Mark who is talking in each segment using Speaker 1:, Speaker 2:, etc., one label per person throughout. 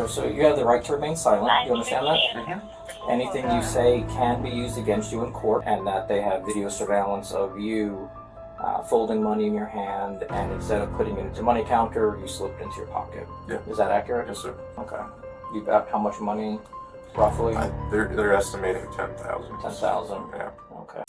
Speaker 1: sir, so you have the right to remain silent. You understand that?
Speaker 2: Mm-hmm.
Speaker 1: Anything you say can be used against you in court, and that they have video surveillance of you folding money in your hand, and instead of putting it into money counter, you slipped into your pocket.
Speaker 2: Yeah.
Speaker 1: Is that accurate?
Speaker 2: Yes, sir.
Speaker 1: Okay. You got how much money, roughly?
Speaker 2: They're estimating 10,000.
Speaker 1: 10,000.
Speaker 2: Yeah.
Speaker 1: Okay.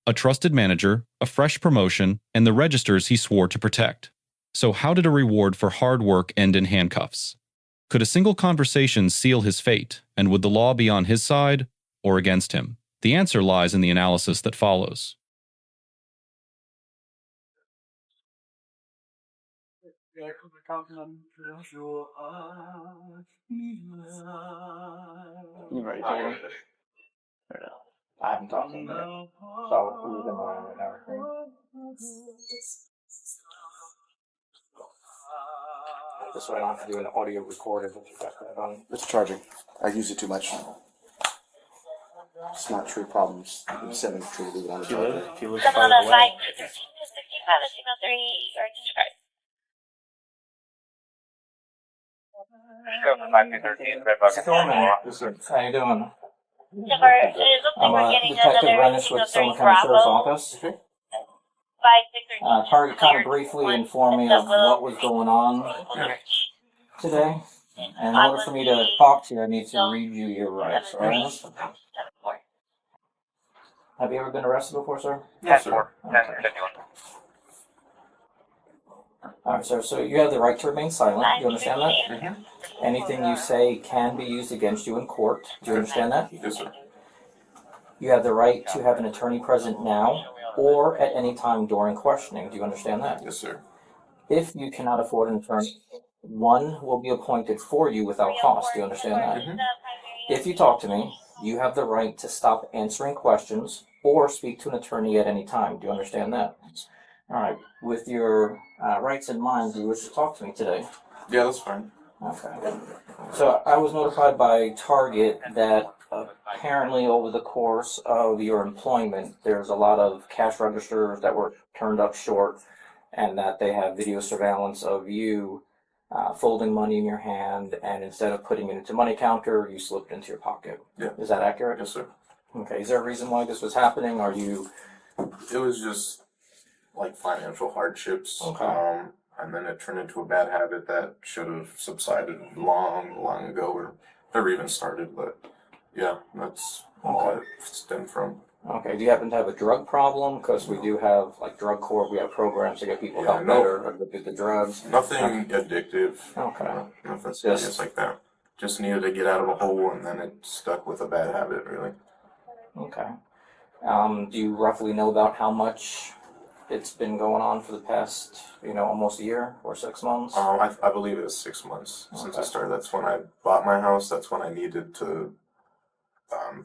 Speaker 3: A trusted manager, a fresh promotion, and the registers he swore to protect. So how did a reward for hard work end in handcuffs? Could a single conversation seal his fate, and would the law be on his side or against him? The answer lies in the analysis that follows.
Speaker 4: You ready to hear?
Speaker 1: I haven't talked to him yet. So who's in line and everything. This way I don't have to do an audio recording.
Speaker 4: It's charging. I use it too much. It's not true problems. It's 7 true. Leave it on the charger.
Speaker 2: If you look far away.
Speaker 5: 5 to 13 to 65 to signal 3 or disregard.
Speaker 2: Go for 5 to 13, red bucket.
Speaker 1: Yes, sir. How you doing?
Speaker 5: So it looks like we're getting
Speaker 1: Detective
Speaker 5: another
Speaker 1: Rennish
Speaker 5: signal
Speaker 1: with
Speaker 5: 3
Speaker 1: Summer County Sheriff's
Speaker 5: Bravo.
Speaker 1: Office.
Speaker 5: 5 to 13.
Speaker 1: Target kind of briefly informed me of what was going on today. And in order for me to talk to you, I need to read you your rights, alright? Have you ever been arrested before, sir?
Speaker 2: Yes, sir.
Speaker 1: Alright, sir, so you have the right to remain silent. You understand that?
Speaker 2: Mm-hmm.
Speaker 1: Anything you say can be used against you in court. Do you understand that?
Speaker 2: Yes, sir.
Speaker 1: You have the right to have an attorney present now or at any time during questioning. Do you understand that?
Speaker 2: Yes, sir.
Speaker 1: If you cannot afford an attorney, one will be appointed for you without cost. Do you understand that?
Speaker 2: Mhm.
Speaker 1: If you talk to me, you have the right to stop answering questions or speak to an attorney at any time. Do you understand that? All right. With your rights in mind, do you wish to talk to me today?
Speaker 2: Yeah, that's fine.
Speaker 1: Okay. So I was notified by Target that apparently over the course of your employment, there's a lot of cash registers that were turned up short, and that they have video surveillance of you folding money in your hand, and instead of putting it into money counter, you slipped into your pocket.
Speaker 2: Yeah.
Speaker 1: Is that accurate?
Speaker 2: Yes, sir.
Speaker 1: Okay. Is there a reason why this was happening? Are you?
Speaker 2: It was just like financial hardships.
Speaker 1: Okay.
Speaker 2: And then it turned into a bad habit that should have subsided long ago, or never even started. But yeah, that's all it stemmed from.
Speaker 1: Okay. Do you happen to have a drug problem? Because we do have like drug court. We have programs to get people help better with the drugs.
Speaker 2: Nothing addictive.
Speaker 1: Okay.
Speaker 2: Nothing serious like that. Just needed to get out of a hole, and then it stuck with a bad habit, really.
Speaker 1: Okay. Do you roughly know about how much it's been going on for the past, almost a year or 6 months?
Speaker 2: I believe it was 6 months since I started. That's when I bought my house. That's when I needed to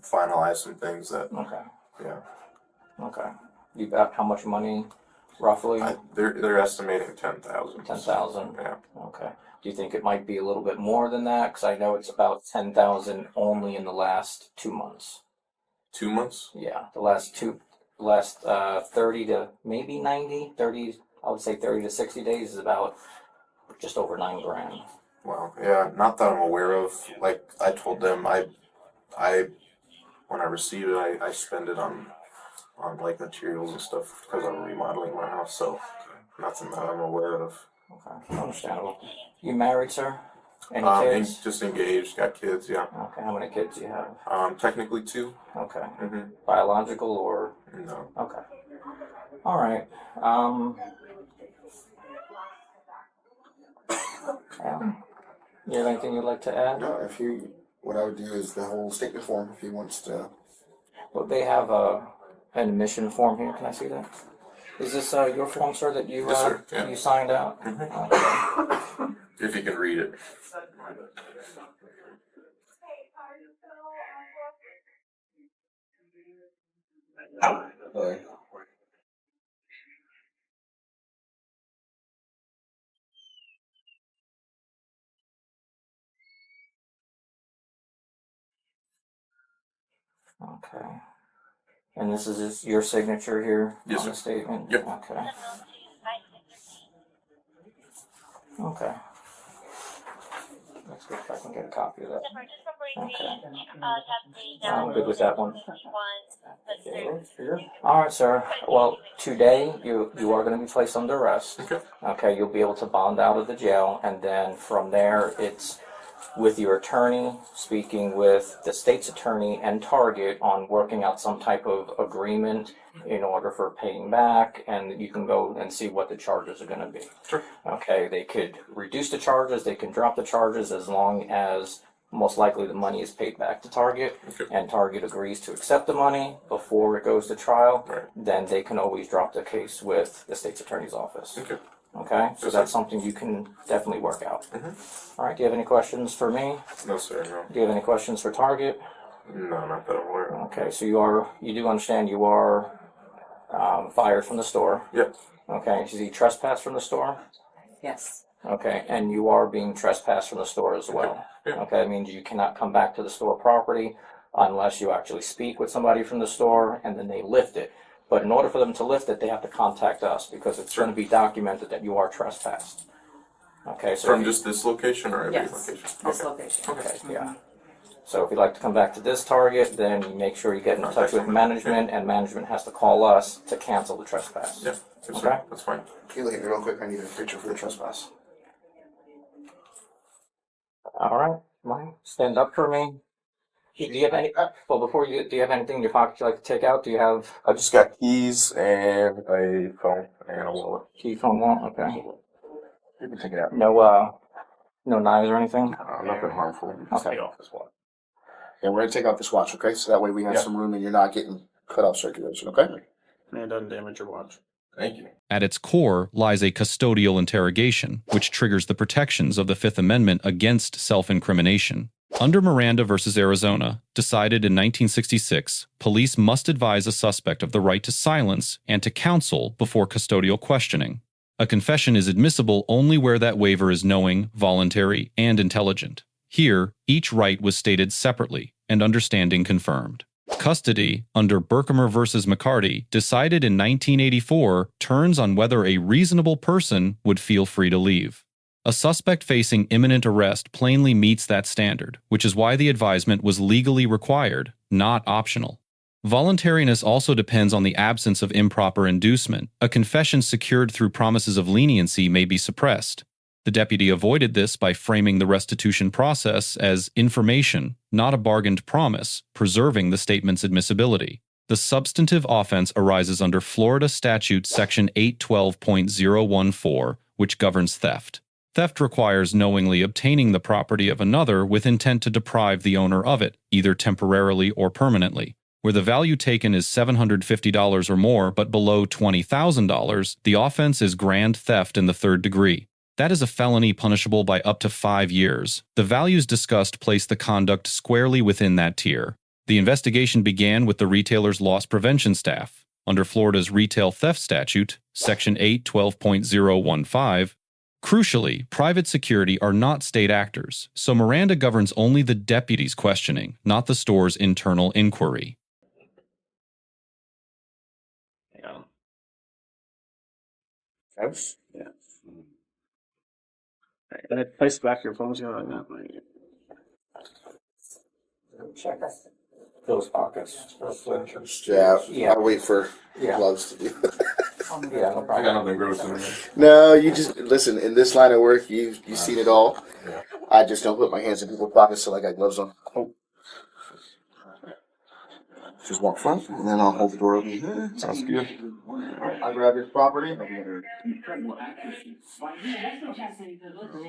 Speaker 2: finalize some things that,
Speaker 1: Okay.
Speaker 2: yeah.
Speaker 1: Okay. You got how much money, roughly?
Speaker 2: They're estimating 10,000.
Speaker 1: 10,000.
Speaker 2: Yeah.
Speaker 1: Okay. Do you think it might be a little bit more than that? Because I know it's about 10,000 only in the last 2 months.
Speaker 2: 2 months?
Speaker 1: Yeah, the last 30 to maybe 90, 30, I would say 30 to 60 days is about just over $9,000.
Speaker 2: Wow. Yeah, not that I'm aware of. Like I told them, I when I receive it, I spend it on like materials and stuff because I'm remodeling my house. So nothing that I'm aware of.
Speaker 1: Okay, understandable. You married, sir? Any kids?
Speaker 2: Just engaged, got kids. Yeah.
Speaker 1: Okay, how many kids do you have?
Speaker 2: Technically 2.
Speaker 1: Okay.
Speaker 2: Mm-hmm.
Speaker 1: Biological or?
Speaker 2: No.
Speaker 1: Okay. All right. You have anything you'd like to add?
Speaker 4: No, what I would do is the whole statement form if he wants to.
Speaker 1: Well, they have an admission form here. Can I see that? Is this your form, sir, that you
Speaker 2: Yes, sir. Yeah.
Speaker 1: you signed out?
Speaker 2: Mm-hmm.
Speaker 1: Okay.
Speaker 2: If you can read it.
Speaker 1: Okay. And this is just your signature here
Speaker 2: Yes,
Speaker 1: on the
Speaker 2: sir.
Speaker 1: statement?
Speaker 2: Yep.
Speaker 1: Okay. Okay. See if I can get a copy of that.
Speaker 5: The purchase from
Speaker 1: Okay.
Speaker 5: have the
Speaker 1: I'm good with that one.
Speaker 5: one.
Speaker 1: All right, sir. Well, today you are going to be placed under arrest.
Speaker 2: Okay.
Speaker 1: Okay, you'll be able to bond out of the jail, and then from there, it's with your attorney, speaking with the state's attorney and Target on working out some type of agreement in order for paying back, and you can go and see what the charges are going to be.
Speaker 2: Sure.
Speaker 1: Okay, they could reduce the charges, they can drop the charges as long as most likely the money is paid back to Target,
Speaker 2: Okay.
Speaker 1: and Target agrees to accept the money before it goes to trial.
Speaker 2: Right.
Speaker 1: Then they can always drop the case with the state's attorney's office.
Speaker 2: Okay.
Speaker 1: Okay, so
Speaker 2: Yes,
Speaker 1: that's
Speaker 2: sir.
Speaker 1: something you can definitely work out.
Speaker 2: Mhm.
Speaker 1: All right, do you have any questions for me?
Speaker 2: No, sir. No.
Speaker 1: Do you have any questions for Target?
Speaker 2: No, not that I'm aware of.
Speaker 1: Okay, so you do understand you are fired from the store.
Speaker 2: Yep.
Speaker 1: Okay, is he trespassed from the store?
Speaker 6: Yes.
Speaker 1: Okay, and you are being trespassed from the store as well.
Speaker 2: Yeah.
Speaker 1: Okay, that means you cannot come back to the store property unless you actually speak with somebody from the store and then they lift it. But in order for them to lift it, they have to contact us because it's
Speaker 2: Sure.
Speaker 1: going to be documented that you are trespassed. Okay, so
Speaker 2: From just this location or every
Speaker 6: Yes.
Speaker 2: location?
Speaker 6: This
Speaker 2: Okay.
Speaker 6: location.
Speaker 1: okay, yeah. So if you'd like to come back to this Target, then you make sure you get in touch with management, and management has to call us to cancel the trespass.
Speaker 2: Yeah. Yes,
Speaker 1: Okay.
Speaker 2: sir. That's fine.
Speaker 4: Can you look at me real quick? I need a picture for the trespass.
Speaker 1: All right, Mike, stand up for me. Do you have any? Well, before do you have anything in your pocket you'd like to take out? Do you have
Speaker 2: I just got keys and a phone and a wallet.
Speaker 1: key, phone, wallet? Okay.
Speaker 2: You can take it out.
Speaker 1: No knives or anything.
Speaker 2: Nothing harmful.
Speaker 1: Okay.
Speaker 2: Off this one.
Speaker 4: Yeah, we're gonna take out this watch, okay? So that way we have
Speaker 2: Yeah.
Speaker 4: some room and you're not getting cut off circulation, okay?
Speaker 7: And it doesn't damage your watch.
Speaker 2: Thank you.
Speaker 3: At its core lies a custodial interrogation, which triggers the protections of the Fifth Amendment against self-incrimination. Under Miranda versus Arizona, decided in 1966, police must advise a suspect of the right to silence and to counsel before custodial questioning. A confession is admissible only where that waiver is knowing, voluntary, and intelligent. Here, each right was stated separately, and understanding confirmed. Custody, under Berkemer versus McCarty, decided in 1984, turns on whether a reasonable person would feel free to leave. A suspect facing imminent arrest plainly meets that standard, which is why the advisement was legally required, not optional. Voluntariness also depends on the absence of improper inducement. A confession secured through promises of leniency may be suppressed. The deputy avoided this by framing the restitution process as information, not a bargained promise, preserving the statement's admissibility. The substantive offense arises under Florida Statute Section 812.014, which governs theft. Theft requires knowingly obtaining the property of another with intent to deprive the owner of it, either temporarily or permanently. Where the value taken is $750 or more but below $20,000, the offense is grand theft in the third degree. That is a felony punishable by up to 5 years. The values discussed place the conduct squarely within that tier. The investigation began with the retailer's loss prevention staff. Under Florida's retail theft statute, Section 812.015, crucially, private security are not state actors, so Miranda governs only the deputy's questioning, not the store's internal inquiry.
Speaker 7: Yeah.
Speaker 4: Oops.
Speaker 7: Yeah. And it place back your phones, you know, like that. Like,
Speaker 1: Check those pockets.
Speaker 4: Yeah,
Speaker 1: Yeah.
Speaker 4: I'll wait for
Speaker 1: Yeah.
Speaker 4: gloves to do.
Speaker 1: Yeah, no
Speaker 2: I
Speaker 1: problem.
Speaker 2: got nothing gross in there.
Speaker 4: No, you just listen. In this line of work, you've seen it all.
Speaker 2: Yeah.
Speaker 4: I just don't put my hands in people's pockets till I got gloves on. Oh. Just walk front, and then I'll hold the door open.
Speaker 2: Sounds good.
Speaker 4: I'll grab your property.
Speaker 8: They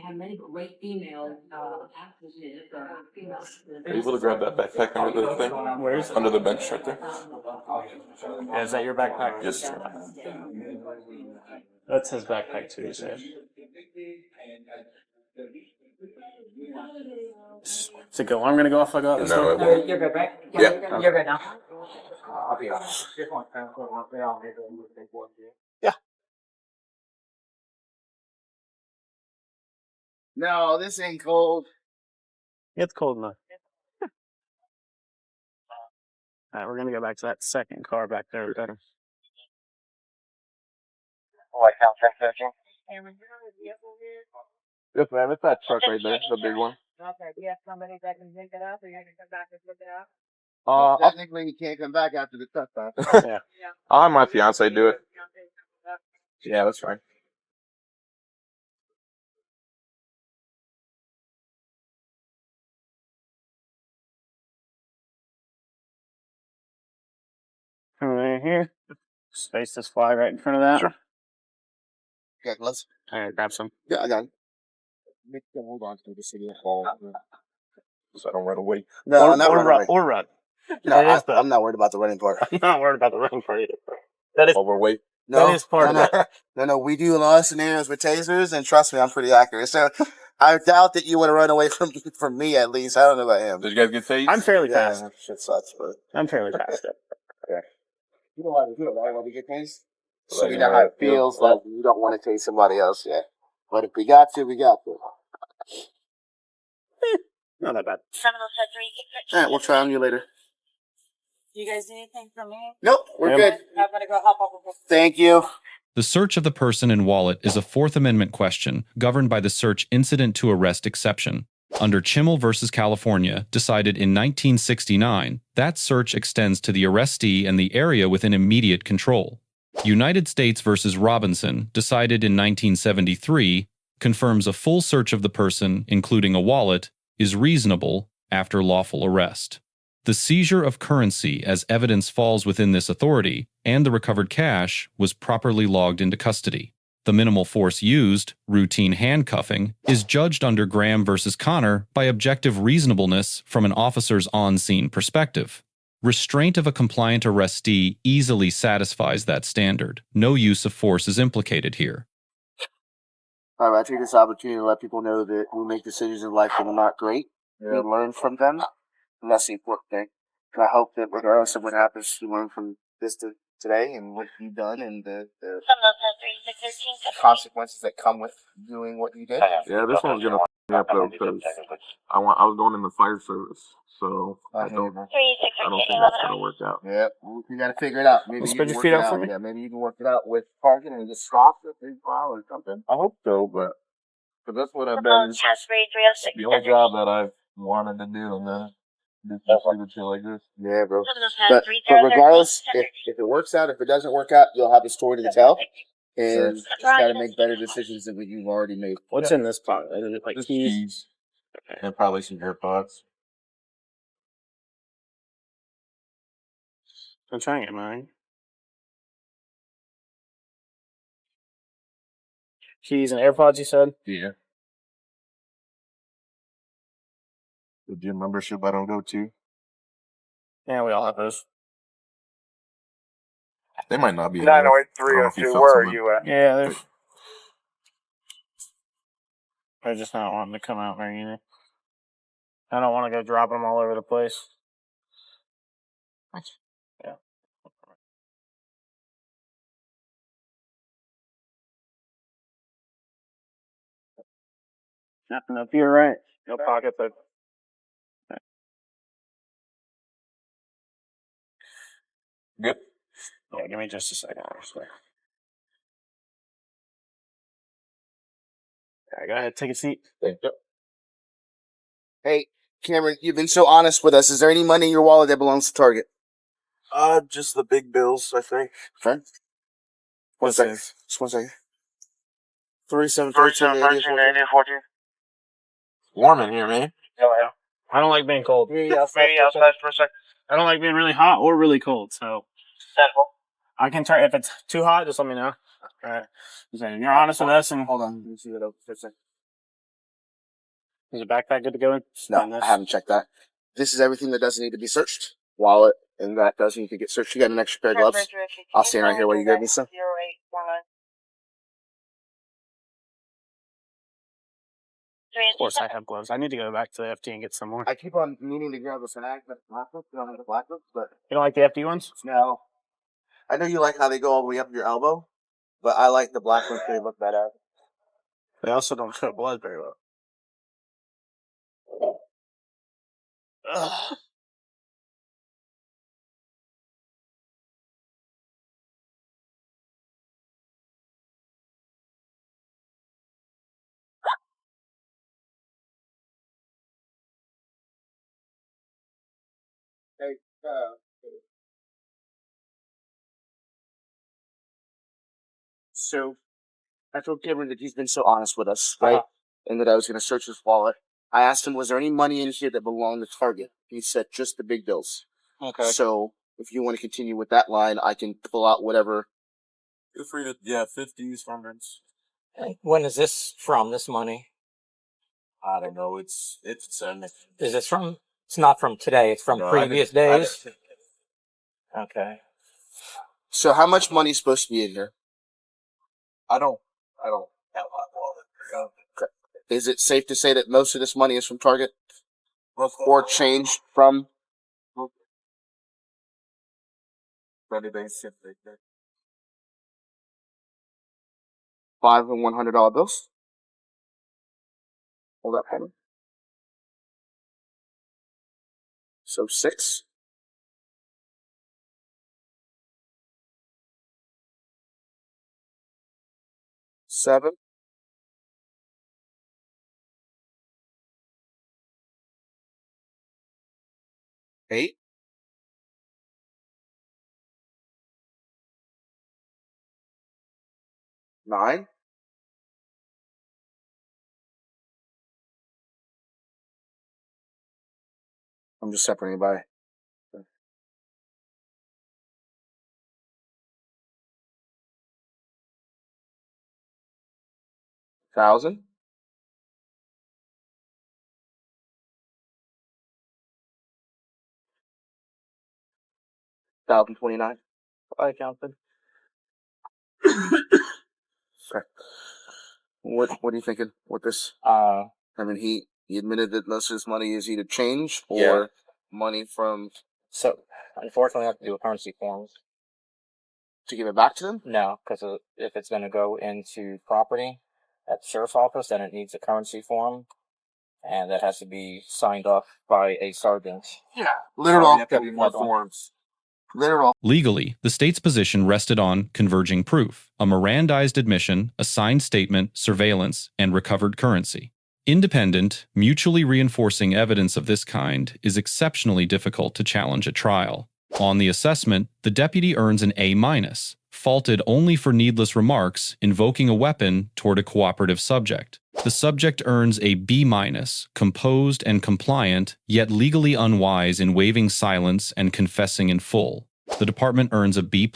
Speaker 8: have many great female actresses.
Speaker 2: Are you able to grab that backpack under the thing?
Speaker 7: where's
Speaker 2: Under the bench right there?
Speaker 7: yeah, is that your backpack?
Speaker 2: Yes, sir.
Speaker 7: That's his backpack too, you said. Is it go? I'm gonna go off. I got this.
Speaker 2: No, it
Speaker 7: door?
Speaker 2: won't.
Speaker 6: You're good, right?
Speaker 2: Yeah.
Speaker 6: You're good now.
Speaker 1: I'll be honest.
Speaker 4: No, this ain't cold.
Speaker 7: It's cold enough. All right, we're gonna go back to that second car back there. Better.
Speaker 1: White House 1013.
Speaker 2: Yes, ma'am. It's that truck right there, the big one.
Speaker 6: Okay, do you have somebody that can pick it up, or you're gonna come back and pick it up?
Speaker 4: Technically, you can't come back after the touchdown.
Speaker 6: Yeah.
Speaker 2: I'll have my fiance do it. Yeah, that's fine.
Speaker 7: Right here. Space this fly right in front of that.
Speaker 4: Sure. Okay, let's.
Speaker 7: All right, grab some.
Speaker 4: Yeah, I got it. Make them hold on to the city hall.
Speaker 2: So I don't run away.
Speaker 4: No, I'm not
Speaker 7: or
Speaker 4: running
Speaker 7: run.
Speaker 4: away.
Speaker 7: Or run.
Speaker 4: No,
Speaker 7: That is
Speaker 4: I'm not worried about the running part.
Speaker 7: I'm not worried about the running part either. That is
Speaker 2: Overweight.
Speaker 4: No,
Speaker 7: That is part
Speaker 4: no,
Speaker 7: of
Speaker 4: no. No, we do a lot of scenarios with tasers, and trust me, I'm pretty accurate. So I doubt that you would have run away from me, at least. I don't know about him.
Speaker 2: Did you guys get tased?
Speaker 7: I'm fairly fast.
Speaker 4: Yeah, shit sucks, but
Speaker 7: I'm fairly fast.
Speaker 4: you know how to do it, right? When we get tased, so
Speaker 2: Like,
Speaker 4: we know how it
Speaker 2: yeah.
Speaker 4: feels. Like you don't want to tase somebody else yet, but if we got to, we got to.
Speaker 7: Not that bad.
Speaker 5: Criminal said 3
Speaker 4: All right, we'll try on you later.
Speaker 6: You guys need anything from me?
Speaker 4: Nope, we're
Speaker 7: Yep.
Speaker 4: good.
Speaker 6: I'm gonna go help up with this.
Speaker 4: Thank you.
Speaker 3: The search of the person and wallet is a Fourth Amendment question governed by the search incident to arrest exception. Under Chimmel versus California, decided in 1969, that search extends to the arrestee and the area within immediate control. United States versus Robinson, decided in 1973, confirms a full search of the person, including a wallet, is reasonable after lawful arrest. The seizure of currency as evidence falls within this authority, and the recovered cash was properly logged into custody. The minimal force used, routine handcuffing, is judged under Graham versus Connor by objective reasonableness from an officer's on-scene perspective. Restraint of a compliant arrestee easily satisfies that standard. No use of force is implicated here.
Speaker 4: All right, I take this opportunity to let people know that we make decisions in life that are not great. We learn from them, and that's the important thing. And I hope that regardless of what happens, you learn from this today and what you've done and the
Speaker 5: Criminal said 3613.
Speaker 4: consequences that come with doing what you did.
Speaker 2: Yeah, this one's gonna f me up though because I was going in the fire service, so I don't think
Speaker 5: 3613.
Speaker 2: that's gonna work out.
Speaker 4: Yeah, you got to figure it out. Maybe
Speaker 7: Well,
Speaker 4: you
Speaker 7: spread
Speaker 4: can
Speaker 7: your
Speaker 4: work
Speaker 7: feet
Speaker 4: it
Speaker 7: out for
Speaker 4: out.
Speaker 7: me.
Speaker 4: Yeah, maybe you can work it out with Target and just stop it big file or something.
Speaker 2: I hope so, but that's what I've
Speaker 5: Criminal
Speaker 2: been.
Speaker 5: chest rate 306.
Speaker 2: The only job that I've wanted to do, and then do stupid shit like this.
Speaker 4: Yeah, bro.
Speaker 5: Criminal
Speaker 4: But,
Speaker 5: said 3013.
Speaker 4: regardless, if it works out, if it doesn't work out, you'll have a story to tell. And just got to make better decisions than what you've already made.
Speaker 7: What's in this pocket? Is it like
Speaker 2: Just
Speaker 7: keys?
Speaker 2: keys and probably some AirPods.
Speaker 7: I'm trying to get mine. Keys and AirPods, you said?
Speaker 2: Yeah. The gym membership I don't go to.
Speaker 7: Yeah, we all have those.
Speaker 2: They might not be.
Speaker 9: 908-302, where are you at?
Speaker 7: Yeah, there's. They're just not wanting to come out there either. I don't want to go dropping them all over the place. Yeah. Nothing up here, right? No pockets.
Speaker 2: Good.
Speaker 7: Yeah, give me just a second. Actually. Yeah, go ahead, take a seat.
Speaker 2: Thank you.
Speaker 4: Hey, Cameron, you've been so honest with us. Is there any money in your wallet that belongs to Target?
Speaker 9: Just the big bills, I think.
Speaker 4: Okay. One
Speaker 9: This
Speaker 4: second.
Speaker 9: is
Speaker 4: Just 1 second. 3713
Speaker 2: Warm in here, man.
Speaker 7: I don't like being cold.
Speaker 9: Maybe outside for a sec.
Speaker 7: I don't like being really hot or really cold, so I can turn if it's too hot. Just let me know. All right. If you're honest with us, and
Speaker 4: Hold on. Let me see that over for a second.
Speaker 7: is the backpack good to go in?
Speaker 4: No,
Speaker 7: On this?
Speaker 4: I haven't checked that. This is everything that doesn't need to be searched. Wallet, and that doesn't need to get searched. You got an extra pair of gloves? I'll stand right here while you grab me some.
Speaker 5: 0819.
Speaker 7: Of course, I have gloves. I need to go back to the FT and get some more.
Speaker 4: I keep on meaning to grab a snack, but black ones, you don't have the black ones, but
Speaker 7: You don't like the FT ones?
Speaker 4: no. I know you like how they go all the way up your elbow, but I like the black ones. They look better.
Speaker 7: They also don't show blood very well. Ugh.
Speaker 4: So, I told Cameron that he's been so honest with us, right? And that I was going to search his wallet. I asked him, was there any money in here that belonged to Target? He said, just the big bills.
Speaker 1: Okay.
Speaker 4: So, if you want to continue with that line, I can pull out whatever.
Speaker 9: Feel free to, 50s, 100s.
Speaker 1: When is this from, this money?
Speaker 9: I don't know. It's
Speaker 1: Is this from, it's not from today, it's from previous days? Okay.
Speaker 4: So, how much money is supposed to be in here?
Speaker 9: I don't have my wallet.
Speaker 4: Is it safe to say that most of this money is from Target? Or change from?
Speaker 9: Very basic.
Speaker 4: $5 and $100 bills? Hold that for me. So 6. 7. 8. 9. 'I'm just separating by. 1,000. 1,029. I counted. Okay. What are you thinking with this? I mean, he admitted that most of his money is either change or money from.
Speaker 1: So, unfortunately, I have to do a currency forms.
Speaker 4: To give it back to them?
Speaker 1: No, because if it's going to go into property at the sheriff's office, then it needs a currency form, and that has to be signed off by a sergeant.
Speaker 4: Yeah. Literal.
Speaker 9: More forms.
Speaker 4: Literal.
Speaker 3: Legally, the state's position rested on converging proof, a Mirandized admission, a signed statement, surveillance, and recovered currency. Independent, mutually reinforcing evidence of this kind is exceptionally difficult to challenge at trial. On the assessment, the deputy earns an A-, faulted only for needless remarks invoking a weapon toward a cooperative subject. The subject earns a B-, composed and compliant, yet legally unwise in waiving silence and confessing in full. The department earns a B+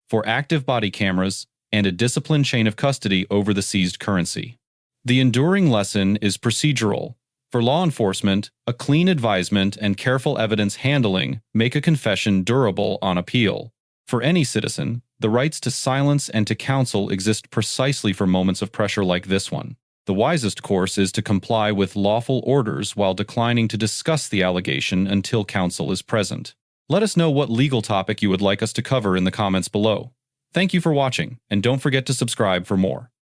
Speaker 3: for active body cameras and a disciplined chain of custody over the seized currency. The enduring lesson is procedural. For law enforcement, a clean advisement and careful evidence handling make a confession durable on appeal. For any citizen, the rights to silence and to counsel exist precisely for moments of pressure like this one. The wisest course is to comply with lawful orders while declining to discuss the allegation until counsel is present. Let us know what legal topic you would like us to cover in the comments below. Thank you for watching, and don't forget to subscribe for more.